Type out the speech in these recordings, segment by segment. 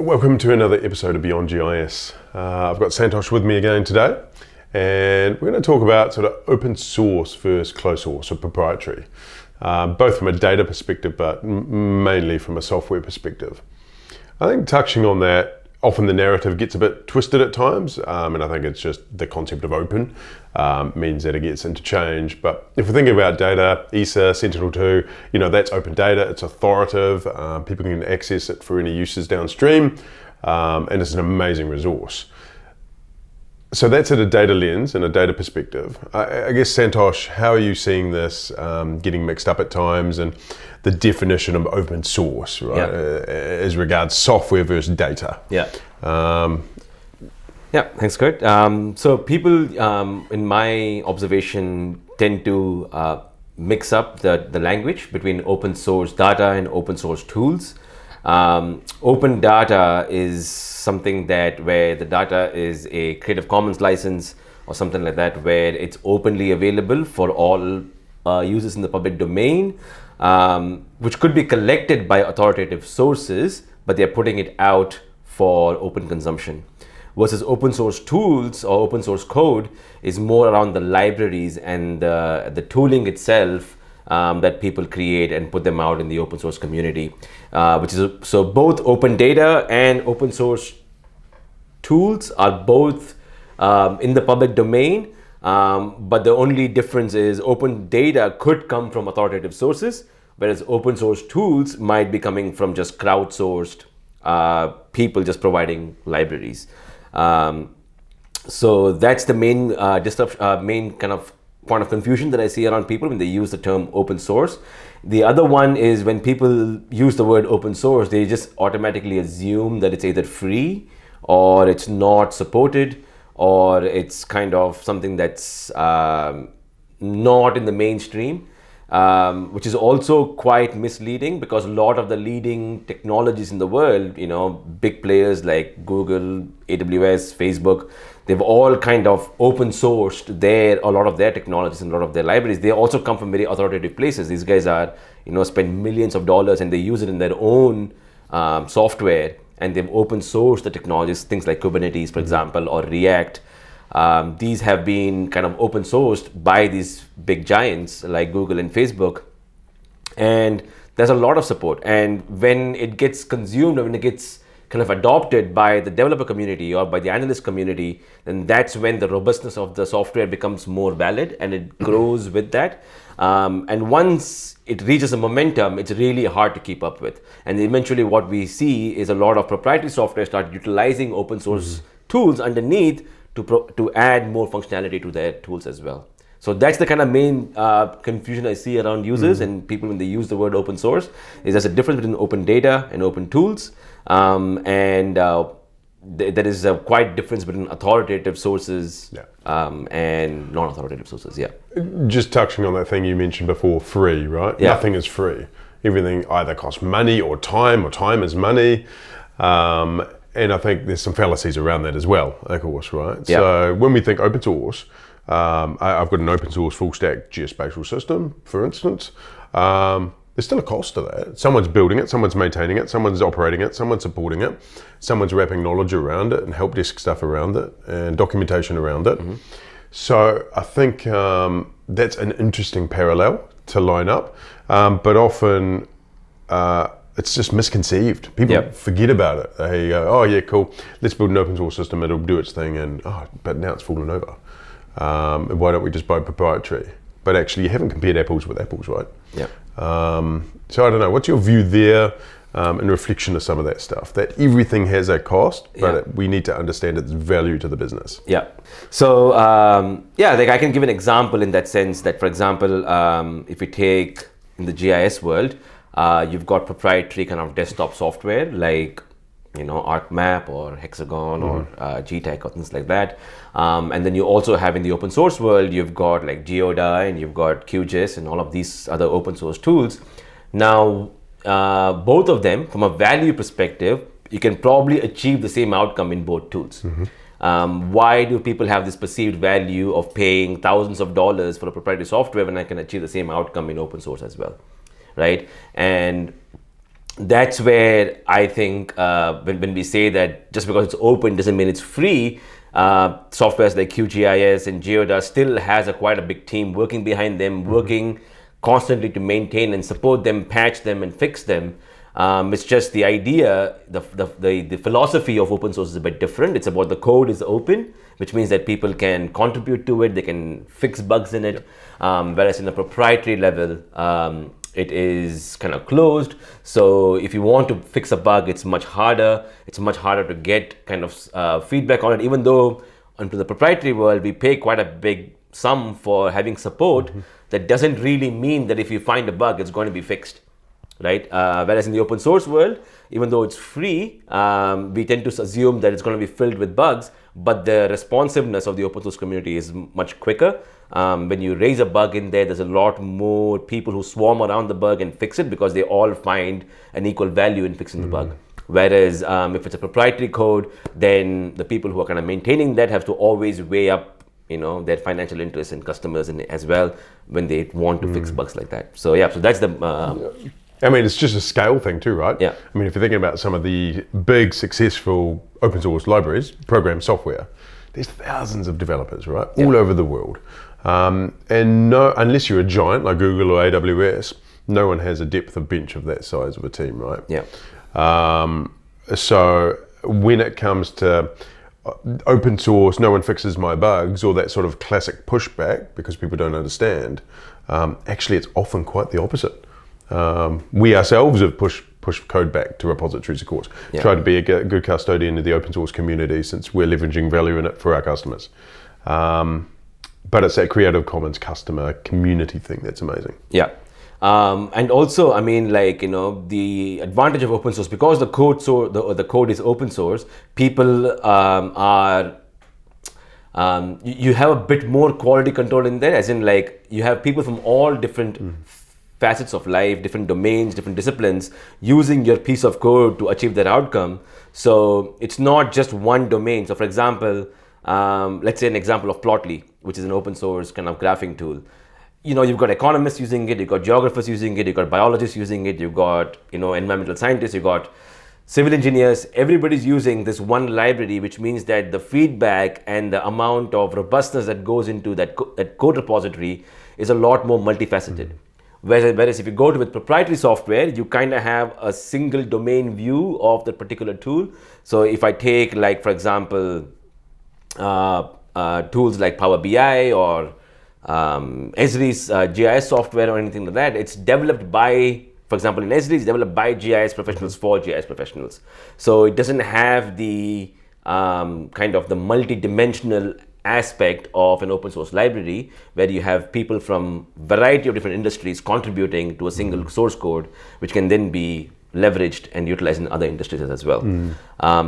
Welcome to another episode of Beyond GIS. I've got Santosh with me again today, and we're going to talk about sort of open source versus closed source or proprietary, both from a data perspective, but mainly from a software perspective. I think touching on that, often the narrative gets a bit twisted at times, and I think it's just the concept of open means that it gets interchanged. But if we're thinking about data, ESA, Sentinel-2, that's open data, it's authoritative, people can access it for any uses downstream, and it's an amazing resource. So that's at a data lens and a data perspective. I guess, Santosh, how are you seeing this getting mixed up at times, and the definition of open source, right, as regards software versus data? Thanks, Kurt. So people, in my observation, tend to mix up the language between open source data and open source tools. Open data is something where the data is a Creative Commons license or something like that, where it's openly available for all users in the public domain, which could be collected by authoritative sources, but they're putting it out for open consumption. Versus open source tools or open source code is more around the libraries and the tooling itself that people create and put them out in the open source community, so both open data and open source tools are both in the public domain, but the only difference is open data could come from authoritative sources, whereas open source tools might be coming from just crowdsourced people just providing libraries. So that's the main main kind of point of confusion that I see around people when they use the term open source. The other one is when people use the word open source, they just automatically assume that it's either free or it's not supported, or it's kind of something that's not in the mainstream, which is also quite misleading, because a lot of the leading technologies in the world, big players like Google, AWS, Facebook, they've all kind of open sourced a lot of their technologies and a lot of their libraries. They also come from very authoritative places. These guys are, spend millions of dollars and they use it in their own software, and they've open sourced the technologies, things like Kubernetes, for example, or React. These have been kind of open sourced by these big giants like Google and Facebook, and there's a lot of support. And when it gets consumed, or when it gets kind of adopted by the developer community or by the analyst community, then that's when the robustness of the software becomes more valid, and it grows with that. And once it reaches a momentum, it's really hard to keep up with. And eventually what we see is a lot of proprietary software start utilizing open source tools underneath to add more functionality to their tools as well. So that's the kind of main confusion I see around users and people when they use the word open source. Is there's a difference between open data and open tools, and there is a quite difference between authoritative sources and non-authoritative sources. Just touching on that thing you mentioned before, free, right? Nothing is free. Everything either costs money or time is money. And I think there's some fallacies around that as well, of course, right? So when we think open source, I've got an open source full stack geospatial system, for instance. There's still a cost to that. Someone's building it, someone's maintaining it, someone's operating it, someone's supporting it, someone's wrapping knowledge around it and help desk stuff around it and documentation around it. So I think that's an interesting parallel to line up, but often it's just misconceived. People forget about it. They go, oh yeah, cool, let's build an open source system, it'll do its thing, and but now it's fallen over. Why don't we just buy proprietary? But actually you haven't compared apples with apples, right? So I don't know, what's your view there in reflection of some of that stuff? That everything has a cost, but we need to understand its value to the business. So I can give an example in that sense that, for example, if we take in the GIS world, you've got proprietary kind of desktop software like ArcMap or Hexagon or GTech or things like that. And then you also have in the open source world, you've got like Geoda and you've got QGIS and all of these other open source tools. Now, both of them, from a value perspective, you can probably achieve the same outcome in both tools. Why do people have this perceived value of paying thousands of dollars for a proprietary software when I can achieve the same outcome in open source as well, right? And that's where I think when we say that just because it's open doesn't mean it's free. Softwares like QGIS and Geoda still has quite a big team working behind them, working constantly to maintain and support them, patch them, and fix them. It's just the idea, the philosophy of open source is a bit different. It's about the code is open, which means that people can contribute to it, they can fix bugs in it. Whereas in the proprietary level, it is kind of closed. So if you want to fix a bug, it's much harder. It's much harder to get kind of feedback on it, even though into the proprietary world, we pay quite a big sum for having support. That doesn't really mean that if you find a bug, it's going to be fixed, right? Whereas in the open source world, even though it's free, we tend to assume that it's going to be filled with bugs, but the responsiveness of the open source community is much quicker. When you raise a bug in there, there's a lot more people who swarm around the bug and fix it because they all find an equal value in fixing the bug. Whereas if it's a proprietary code, then the people who are kind of maintaining that have to always weigh up their financial interests and customers as well when they want to fix bugs like that. So so that's the I mean, it's just a scale thing too, right? Yeah. I mean, if you're thinking about some of the big successful open source libraries, program software, there's thousands of developers, right? All over the world. And unless you're a giant like Google or AWS, no one has a depth of bench of that size of a team, right? Yeah. So when it comes to open source, no one fixes my bugs, or that sort of classic pushback because people don't understand, actually it's often quite the opposite. We ourselves have pushed code back to repositories, of course. Tried to be a good custodian of the open source community since we're leveraging value in it for our customers. But it's that Creative Commons customer community thing that's amazing. Yeah. And also, I mean, the advantage of open source, because the code is open source, people you have a bit more quality control in there, as in you have people from all different facets of life, different domains, different disciplines, using your piece of code to achieve their outcome. So it's not just one domain. So for example, let's say an example of Plotly, which is an open source kind of graphing tool. You've got economists using it, you've got geographers using it, you've got biologists using it, you've got, environmental scientists, you've got civil engineers. Everybody's using this one library, which means that the feedback and the amount of robustness that goes into that code repository is a lot more multifaceted. Whereas if you go with proprietary software, you kind of have a single domain view of the particular tool. So if I take, for example, tools like Power BI or Esri's GIS software or anything like that, it's developed by, for example, in Esri, it's developed by GIS professionals for GIS professionals. So it doesn't have the kind of the multi-dimensional aspect of an open source library where you have people from variety of different industries contributing to a single source code, which can then be leveraged and utilized in other industries as well.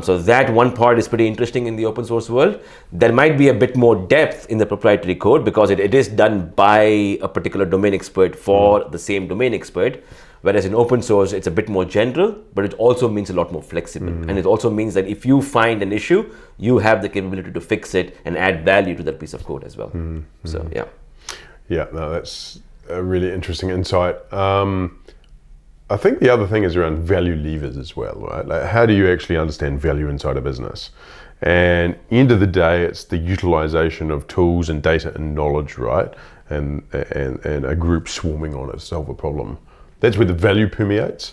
So that one part is pretty interesting in the open source world. There might be a bit more depth in the proprietary code because it is done by a particular domain expert for the same domain expert. Whereas in open source, it's a bit more general, but it also means a lot more flexible. And it also means that if you find an issue, you have the capability to fix it and add value to that piece of code as well. So, yeah. Yeah, no, that's a really interesting insight. I think the other thing is around value levers as well, right? Like, how do you actually understand value inside a business? And end of the day, it's the utilization of tools and data and knowledge, right? And a group swarming on it to solve a problem. That's where the value permeates.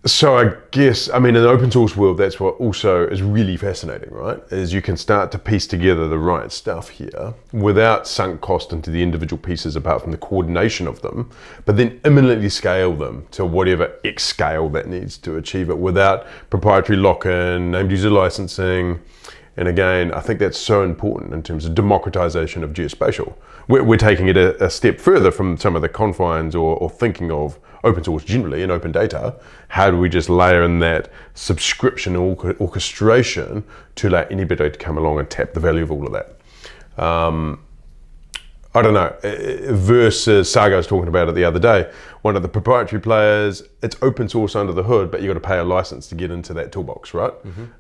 So I guess, in an open source world, that's what also is really fascinating, right? Is you can start to piece together the right stuff here without sunk cost into the individual pieces apart from the coordination of them, but then imminently scale them to whatever X scale that needs to achieve it without proprietary lock-in, named user licensing. And again, I think that's so important in terms of democratization of geospatial. We're taking it a step further from some of the confines or thinking of open source generally and open data. How do we just layer in that subscription orchestration to allow anybody to come along and tap the value of all of that? I don't know, versus Saga was talking about it the other day, one of the proprietary players, it's open source under the hood, but you got to pay a license to get into that toolbox, right?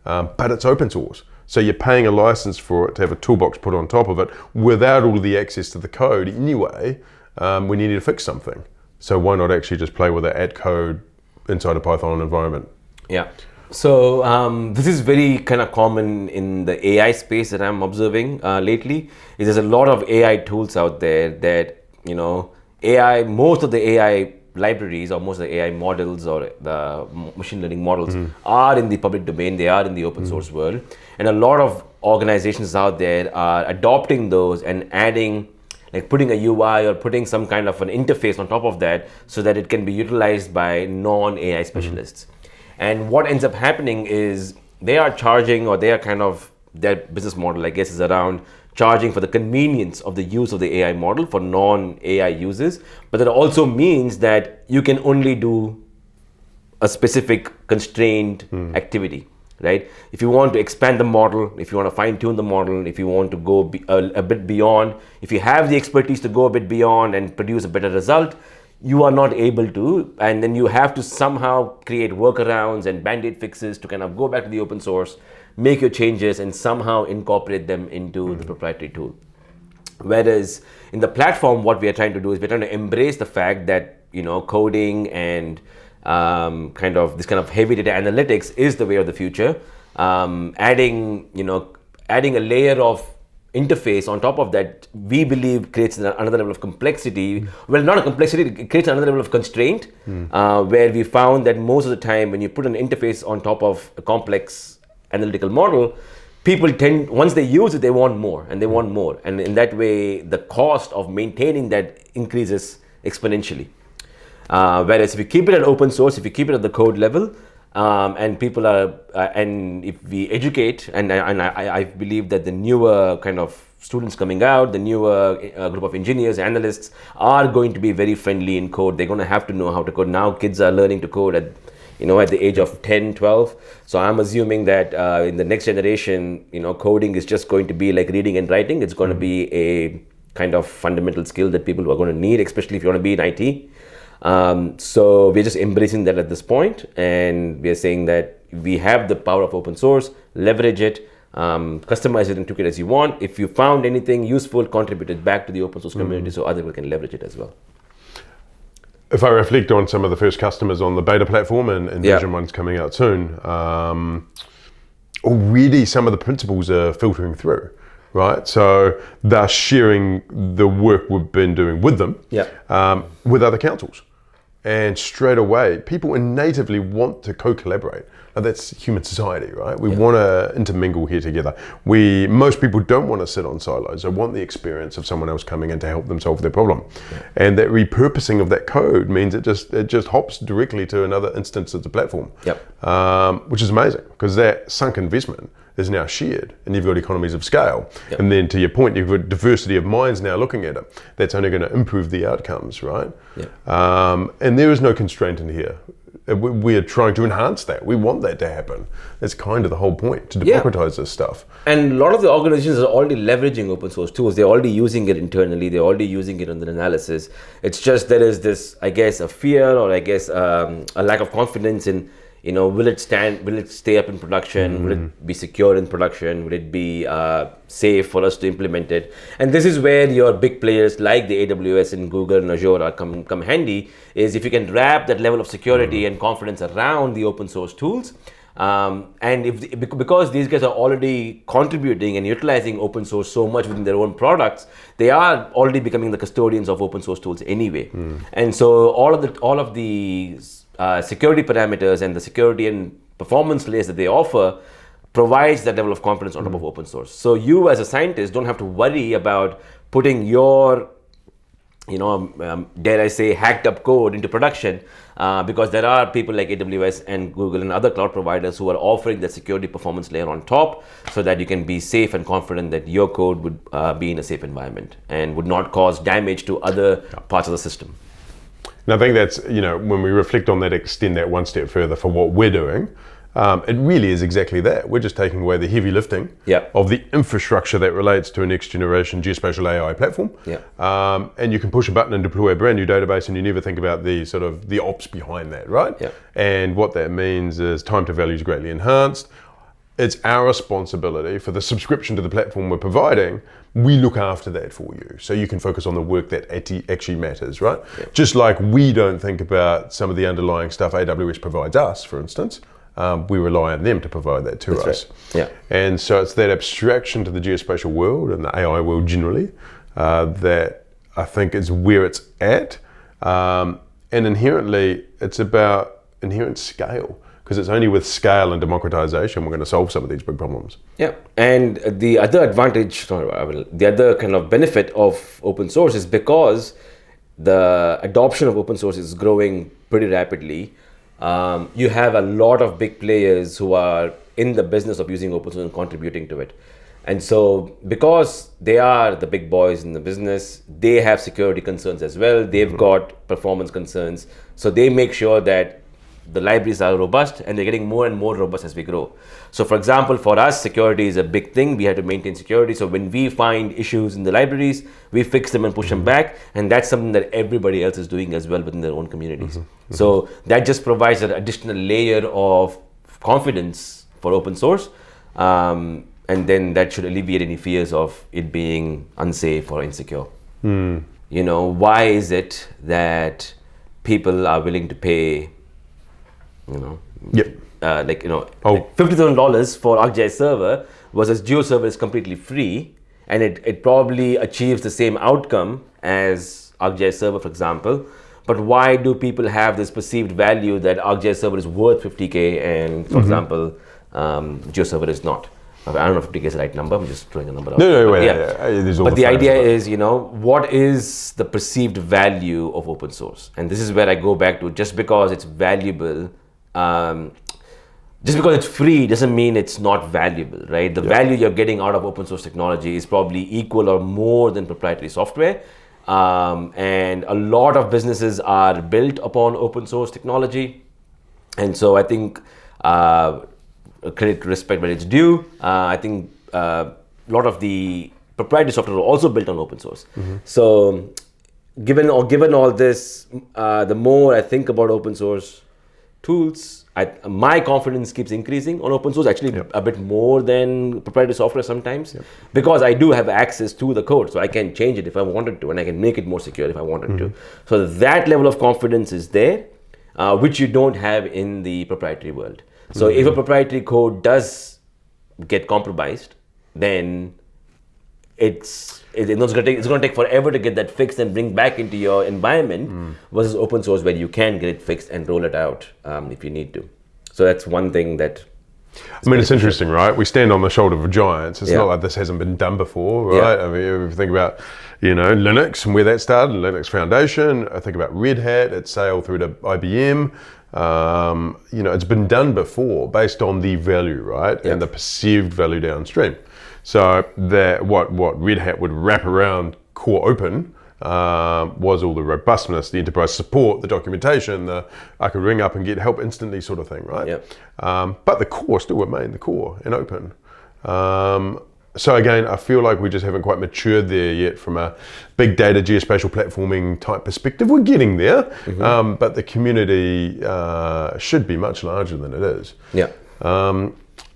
But it's open source. So you're paying a license for it to have a toolbox put on top of it without all the access to the code anyway, when you need to fix something. So why not actually just play with it at code inside a Python environment? Yeah. So this is very kind of common in the AI space that I'm observing lately. Is there's a lot of AI tools out there that, most of the AI libraries or most of the AI models or the machine learning models are in the public domain. They are in the open source world. And a lot of organizations out there are adopting those and adding, like putting a UI or putting some kind of an interface on top of that so that it can be utilized by non-AI specialists. And what ends up happening is they are charging, or they are kind of, their business model, I guess, is around charging for the convenience of the use of the AI model for non-AI users. But that also means that you can only do a specific constrained activity, right? If you want to expand the model, if you want to fine tune the model, if you want to go a bit beyond, if you have the expertise to go a bit beyond and produce a better result, you are not able to, and then you have to somehow create workarounds and band-aid fixes to kind of go back to the open source, make your changes, and somehow incorporate them into the proprietary tool. Whereas in the platform, what we are trying to do is we're trying to embrace the fact that coding and kind of heavy data analytics is the way of the future. Adding a layer of interface on top of that, we believe creates another level of complexity. Well, not a complexity, it creates another level of constraint, where we found that most of the time when you put an interface on top of a complex analytical model, people tend, once they use it, they want more and they want more. And in that way, the cost of maintaining that increases exponentially. Whereas if you keep it at open source, if you keep it at the code level, and people are, and if we educate, and I believe that the newer kind of students coming out, the newer group of engineers, analysts are going to be very friendly in code. They're going to have to know how to code. Now kids are learning to code at the age of 10, 12. So I'm assuming that in the next generation, coding is just going to be like reading and writing. It's going to be a kind of fundamental skill that people are going to need, especially if you want to be in IT. So we're just embracing that at this point, and we're saying that we have the power of open source, leverage it, customize it and tweak it as you want. If you found anything useful, contribute it back to the open source community so other people can leverage it as well. If I reflect on some of the first customers on the beta platform and version 1's coming out soon, already some of the principles are filtering through. Right, so they're sharing the work we've been doing with them, with other councils, and straight away, people natively want to co-collaborate. Now, that's human society, right? We want to intermingle here together. Most people don't want to sit on silos. They want the experience of someone else coming in to help them solve their problem, and that repurposing of that code means it just hops directly to another instance of the platform, which is amazing because that sunk investment is now shared, and you've got economies of scale. And then to your point, you've got diversity of minds now looking at it. That's only going to improve the outcomes, right? And there is no constraint in here. We are trying to enhance that. We want that to happen. That's kind of the whole point, to democratize this stuff. And a lot of the organizations are already leveraging open source tools. They're already using it internally. They're already using it on the analysis. It's just there is this, I guess, a fear, or I guess a lack of confidence in, will it stay up in production? Will it be secure in production? Will it be safe for us to implement it? And this is where your big players like the AWS and Google and Azure are come handy, is if you can wrap that level of security and confidence around the open source tools. And because these guys are already contributing and utilizing open source so much within their own products, they are already becoming the custodians of open source tools anyway. And so all of the security parameters and the security and performance layers that they offer provides that level of confidence on top of open source. So you as a scientist don't have to worry about putting your, dare I say, hacked up code into production, because there are people like AWS and Google and other cloud providers who are offering that security performance layer on top, so that you can be safe and confident that your code would be in a safe environment and would not cause damage to other parts of the system. And I think that's, when we reflect on that, extend that one step further for what we're doing, it really is exactly that. We're just taking away the heavy lifting of the infrastructure that relates to a next generation geospatial AI platform. And you can push a button and deploy a brand new database, and you never think about the ops behind that, right? And what that means is time to value is greatly enhanced. it's our responsibility for the subscription to the platform we're providing. We look after that for you, so you can focus on the work that actually matters, right? Yeah. Just like we don't think about some of the underlying stuff AWS provides us, for instance. We rely on them to provide that to us. Right. Yeah. And so it's that abstraction to the geospatial world and the AI world generally that I think is where it's at. And inherently, it's about inherent scale, because it's only with scale and democratization we're going to solve some of these big problems. Yeah, and the other advantage, the other kind of benefit of open source is because the adoption of open source is growing pretty rapidly. You have a lot of big players who are in the business of using open source and contributing to it. And so because they are the big boys in the business, they have security concerns as well. They've got performance concerns. So they make sure that the libraries are robust, and they're getting more and more robust as we grow. So for example, for us, security is a big thing. We have to maintain security. So when we find issues in the libraries, we fix them and push them back. And that's something that everybody else is doing as well within their own communities. So that just provides an additional layer of confidence for open source. And then that should alleviate any fears of it being unsafe or insecure. You know, why is it that people are willing to pay, $50,000 for ArcGIS server versus GeoServer is completely free, and it probably achieves the same outcome as ArcGIS server, for example. But why do people have this perceived value that ArcGIS server is worth 50K and, for example, GeoServer is not? I don't know if 50K is the right number. I'm just throwing a number out. But the idea is, what is the perceived value of open source? And this is where I go back to, just because it's valuable, just because it's free doesn't mean it's not valuable, right? The value you're getting out of open source technology is probably equal or more than proprietary software. And a lot of businesses are built upon open source technology. And so I think credit to respect where it's due. I think a lot of the proprietary software are also built on open source. So given all this, the more I think about open source tools, my confidence keeps increasing on open source, actually a bit more than proprietary software sometimes, because I do have access to the code, so I can change it if I wanted to, and I can make it more secure if I wanted to. So that level of confidence is there, which you don't have in the proprietary world. So if a proprietary code does get compromised, then it's going to take forever to get that fixed and bring back into your environment, versus open source where you can get it fixed and roll it out if you need to. So that's one thing that... it's interesting, right? We stand on the shoulder of giants. It's not like this hasn't been done before, right? I mean, if you think about, Linux and where that started, Linux Foundation. I think about Red Hat, its sale through to IBM. It's been done before based on the value, right? And the perceived value downstream. So that what Red Hat would wrap around core open was all the robustness, the enterprise support, the documentation, I could ring up and get help instantly sort of thing, right? But the core still remained the core and open. So again, I feel like we just haven't quite matured there yet from a big data geospatial platforming type perspective. We're getting there, but the community should be much larger than it is.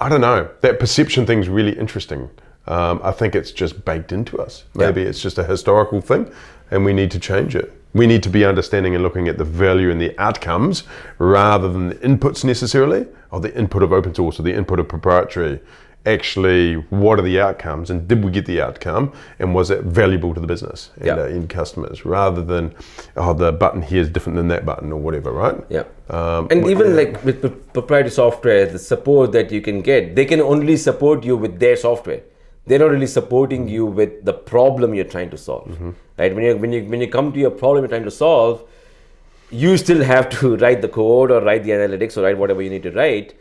I don't know. That perception thing's really interesting. I think it's just baked into us. Maybe it's just a historical thing, and we need to change it. We need to be understanding and looking at the value and the outcomes rather than the inputs necessarily, or the input of open source or the input of proprietary. Actually, what are the outcomes, and did we get the outcome, and was it valuable to the business and end customers, rather than the button here is different than that button or whatever, right? And even like with proprietary software, the support that you can get, they can only support you with their software. They're not really supporting you with the problem you're trying to solve, right? When you come to your problem you're trying to solve, you still have to write the code or write the analytics or write whatever you need to write.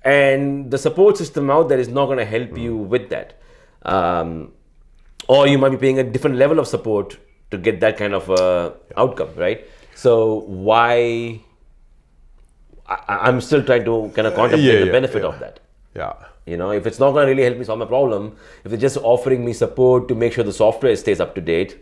And the support system out there is not going to help you with that. Or you might be paying a different level of support to get that kind of outcome, right? So why... I'm still trying to kind of contemplate the benefit of that. If it's not going to really help me solve my problem, if they're just offering me support to make sure the software stays up to date,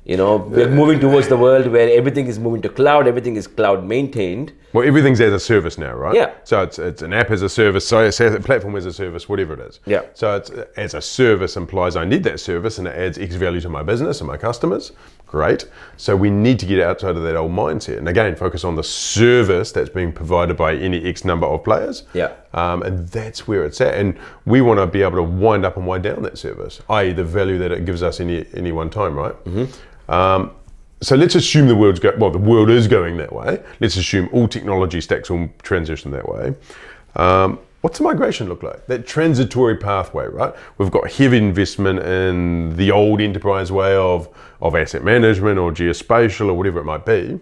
We're moving towards the world where everything is moving to cloud, everything is cloud maintained. Well, everything's as a service now, right? Yeah. So it's an app as a service, so it's a platform as a service, whatever it is. Yeah. So it's as a service implies I need that service and it adds X value to my business and my customers. Great. So we need to get outside of that old mindset and again focus on the service that's being provided by any X number of players. Yeah. And that's where it's at. And we want to be able to wind up and wind down that service, i.e. the value that it gives us any one time, right? So let's assume the world is going that way. Let's assume all technology stacks will transition that way. What's the migration look like? That transitory pathway, right? We've got heavy investment in the old enterprise way of asset management or geospatial or whatever it might be.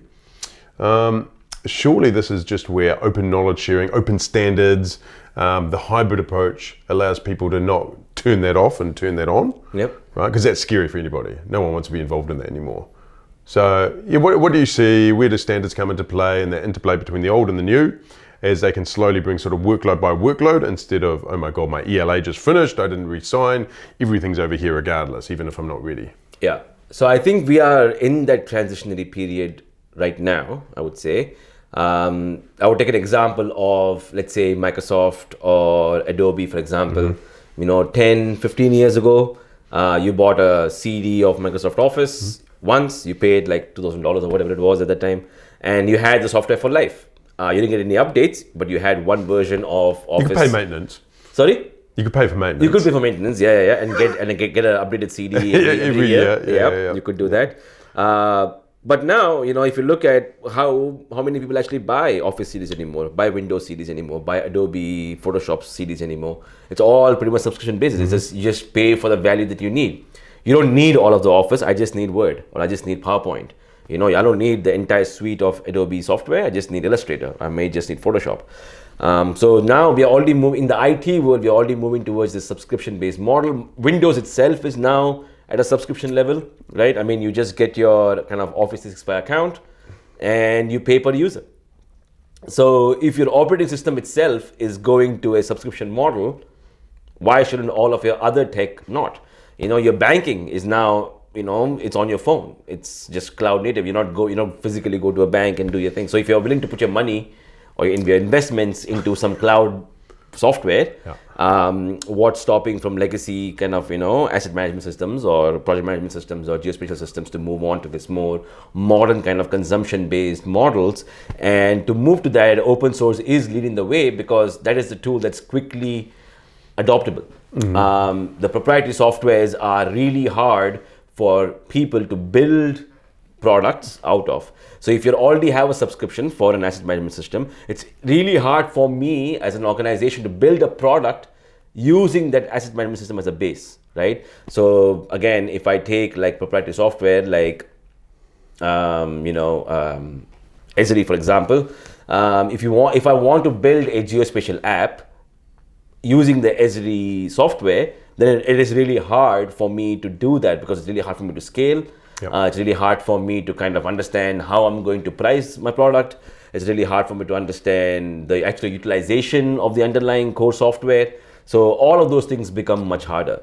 Surely this is just where open knowledge sharing, open standards, the hybrid approach allows people to not turn that off and turn that on. Yep. Right? Because that's scary for anybody. No one wants to be involved in that anymore. So yeah, what do you see? Where do standards come into play and the interplay between the old and the new as they can slowly bring sort of workload by workload instead of, oh my God, my ELA just finished, I didn't re-sign, everything's over here regardless, even if I'm not ready. Yeah. So I think we are in that transitionary period right now, I would say. I would take an example of, let's say, Microsoft or Adobe, for example. 10, 15 years ago, you bought a CD of Microsoft Office. Once you paid like $2,000 or whatever it was at that time, and you had the software for life. You didn't get any updates, but you had one version of Office. You could pay maintenance. Sorry? You could pay for maintenance. You could pay for maintenance, yeah, and get an updated CD every year. Yeah, you could do that. But now, if you look at how many people actually buy Office CDs anymore, buy Windows CDs anymore, buy Adobe Photoshop CDs anymore, it's all pretty much subscription basis. It's just you just pay for the value that you need. You don't need all of the Office. I just need Word or I just need PowerPoint. I don't need the entire suite of Adobe software. I just need Illustrator. I may just need Photoshop. So now we are already moving in the IT world. We are already moving towards this subscription-based model. Windows itself is now at a subscription level, right? I mean, you just get your kind of Office 365 account and you pay per user. So if your operating system itself is going to a subscription model, why shouldn't all of your other tech not? Your banking is now, it's on your phone. It's just cloud native. You don't physically go to a bank and do your thing. So if you're willing to put your money or your investments into some cloud software, what's stopping from legacy kind of, asset management systems or project management systems or geospatial systems to move on to this more modern kind of consumption-based models? And to move to that, open source is leading the way because that is the tool that's quickly adoptable. The proprietary softwares are really hard for people to build products out of. So if you already have a subscription for an asset management system, it's really hard for me as an organization to build a product using that asset management system as a base, right? So again, if I take like proprietary software, like Esri, for example, if I want to build a geospatial app using the Esri software, then it is really hard for me to do that because it's really hard for me to scale. It's really hard for me to kind of understand how I'm going to price my product. It's really hard for me to understand the actual utilization of the underlying core software. So all of those things become much harder,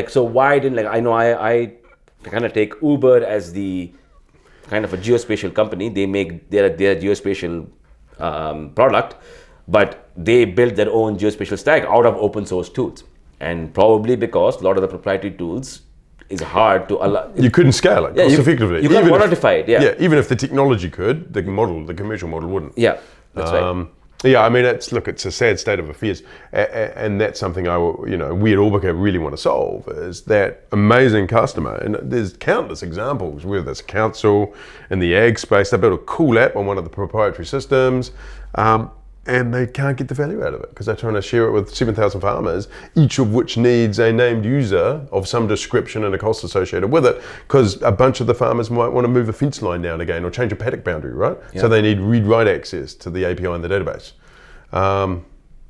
so why didn't, I kind of take Uber as the kind of a geospatial company. They make their geospatial product, but they build their own geospatial stack out of open source tools. And probably because a lot of the proprietary tools is hard to allow. You couldn't scale it cost effectively. You can't modify it, Yeah, even if the technology could, the commercial model wouldn't. Yeah, that's right. Yeah, I mean, it's a sad state of affairs, and that's something we at Orbica really want to solve, is that amazing customer, and there's countless examples, whether it's council in the ag space, they built a cool app on one of the proprietary systems, and they can't get the value out of it because they're trying to share it with 7,000 farmers, each of which needs a named user of some description and a cost associated with it, because a bunch of the farmers might want to move a fence line down again or change a paddock boundary, right? Yeah. So they need read-write access to the API in the database.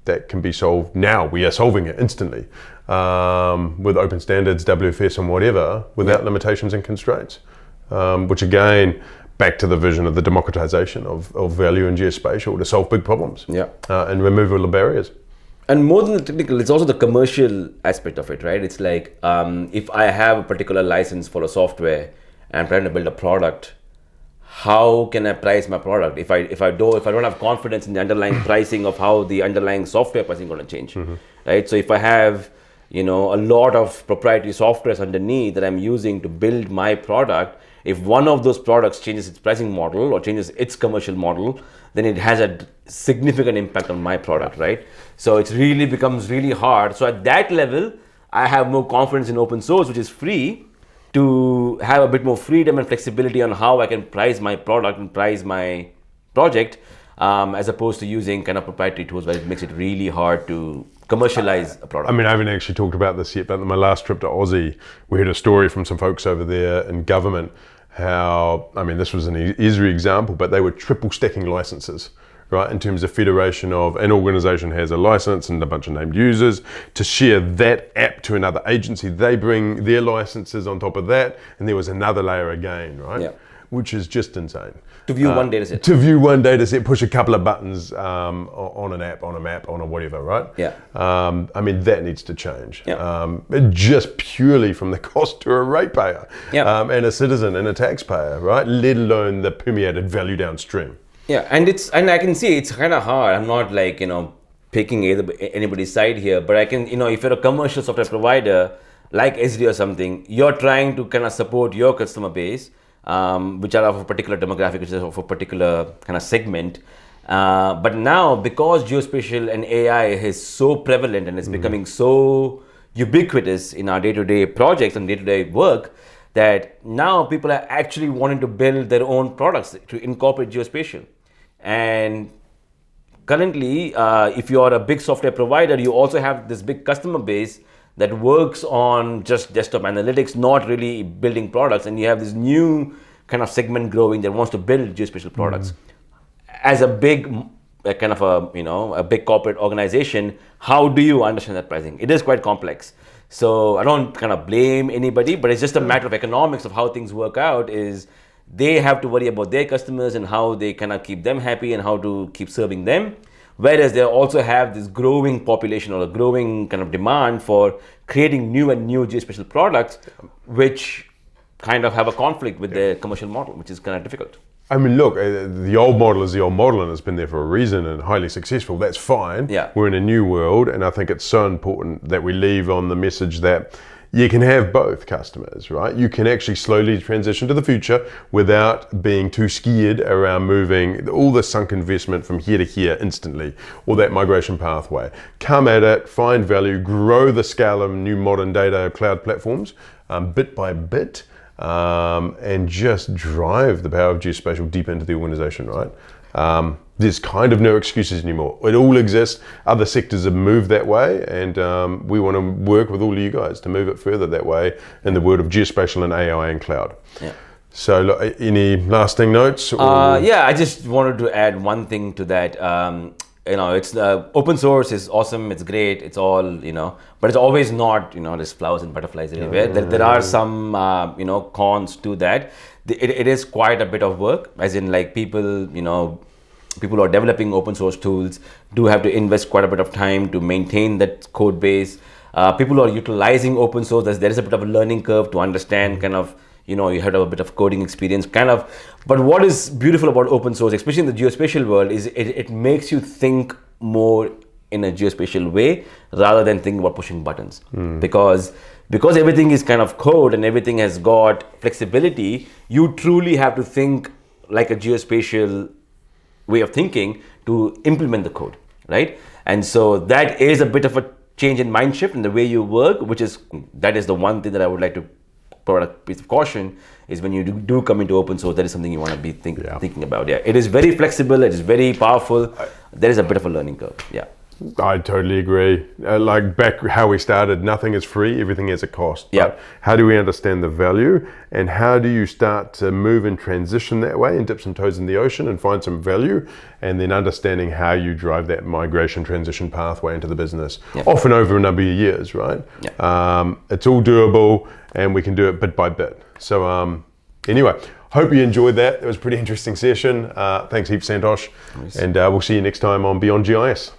That can be solved now. We are solving it instantly with open standards, WFS and whatever, without limitations and constraints, which again, back to the vision of the democratization of value in geospatial to solve big problems and remove all the barriers. And more than the technical, it's also the commercial aspect of it, right? It's like if I have a particular license for a software and trying to build a product, how can I price my product if I don't have confidence in the underlying pricing of how the underlying software pricing is going to change, right? So if I have a lot of proprietary softwares underneath that I'm using to build my product, if one of those products changes its pricing model or changes its commercial model, then it has a significant impact on my product, right? So it really becomes really hard. So at that level, I have more confidence in open source, which is free, to have a bit more freedom and flexibility on how I can price my product and price my project, as opposed to using kind of proprietary tools where it makes it really hard to commercialize a product. I mean, I haven't actually talked about this yet, but on my last trip to Aussie, we heard a story from some folks over there in government, how, I mean, this was an easy example, but they were triple stacking licenses, right? In terms of federation of an organization has a license and a bunch of named users to share that app to another agency. They bring their licenses on top of that, and there was another layer again, right? Yeah. Which is just insane. To view one data set. To view one data set, push a couple of buttons on an app, on a map, on a whatever, right? Yeah. I mean, that needs to change. Yeah. Just purely from the cost to a ratepayer, and a citizen and a taxpayer, right? Let alone the permeated value downstream. Yeah, and I can see it's kind of hard. I'm not like, picking anybody's side here, but I can, if you're a commercial software provider like SD or something, you're trying to kind of support your customer base, which are of a particular demographic, which is of a particular kind of segment. But now, because geospatial and AI is so prevalent and it's becoming so ubiquitous in our day-to-day projects and day-to-day work, that now people are actually wanting to build their own products to incorporate geospatial. And currently, if you are a big software provider, you also have this big customer base that works on just desktop analytics, not really building products. And you have this new kind of segment growing that wants to build geospatial products. As a big kind of a big corporate organization, how do you understand that pricing? It is quite complex. So I don't kind of blame anybody, but it's just a matter of economics of how things work out. Is they have to worry about their customers and how they kind of keep them happy and how to keep serving them. Whereas they also have this growing population or a growing kind of demand for creating new and new geospatial products, which kind of have a conflict with their commercial model, which is kind of difficult. I mean, look, the old model is the old model and it's been there for a reason and highly successful. That's fine. Yeah. We're in a new world, and I think it's so important that we leave on the message that you can have both customers, right? You can actually slowly transition to the future without being too scared around moving all the sunk investment from here to here instantly, or that migration pathway. Come at it, find value, grow the scale of new modern data cloud platforms bit by bit. And just drive the power of geospatial deep into the organization, right? There's kind of no excuses anymore. It all exists. Other sectors have moved that way, and we want to work with all of you guys to move it further that way in the world of geospatial and AI and cloud. Yeah. So, look, any lasting notes? I just wanted to add one thing to that. It's open source is awesome. It's great. It's all, but it's always not, there's flowers and butterflies everywhere. There are some, cons to that. It is quite a bit of work, as in like people who are developing open source tools do have to invest quite a bit of time to maintain that code base. People who are utilizing open source, there is a bit of a learning curve to understand kind of, you have to have a bit of coding experience kind of. But what is beautiful about open source, especially in the geospatial world, is it makes you think more in a geospatial way rather than thinking about pushing buttons. Because everything is kind of code and everything has got flexibility, you truly have to think like a geospatial way of thinking to implement the code, right? And so that is a bit of a change in mind shift in the way you work, that is the one thing that I would like to put a piece of caution, is when you do come into open source, that is something you want to be thinking about. Yeah, it is very flexible, it is very powerful. There is a bit of a learning curve. Yeah. I totally agree. Like back how we started, nothing is free, everything has a cost. Yeah. But how do we understand the value, and how do you start to move and transition that way and dip some toes in the ocean and find some value, and then understanding how you drive that migration transition pathway into the business, often over a number of years, right? Yeah. It's all doable, and we can do it bit by bit. So anyway, hope you enjoyed that. It was a pretty interesting session. Thanks heaps, Santosh. Nice. And we'll see you next time on Beyond GIS.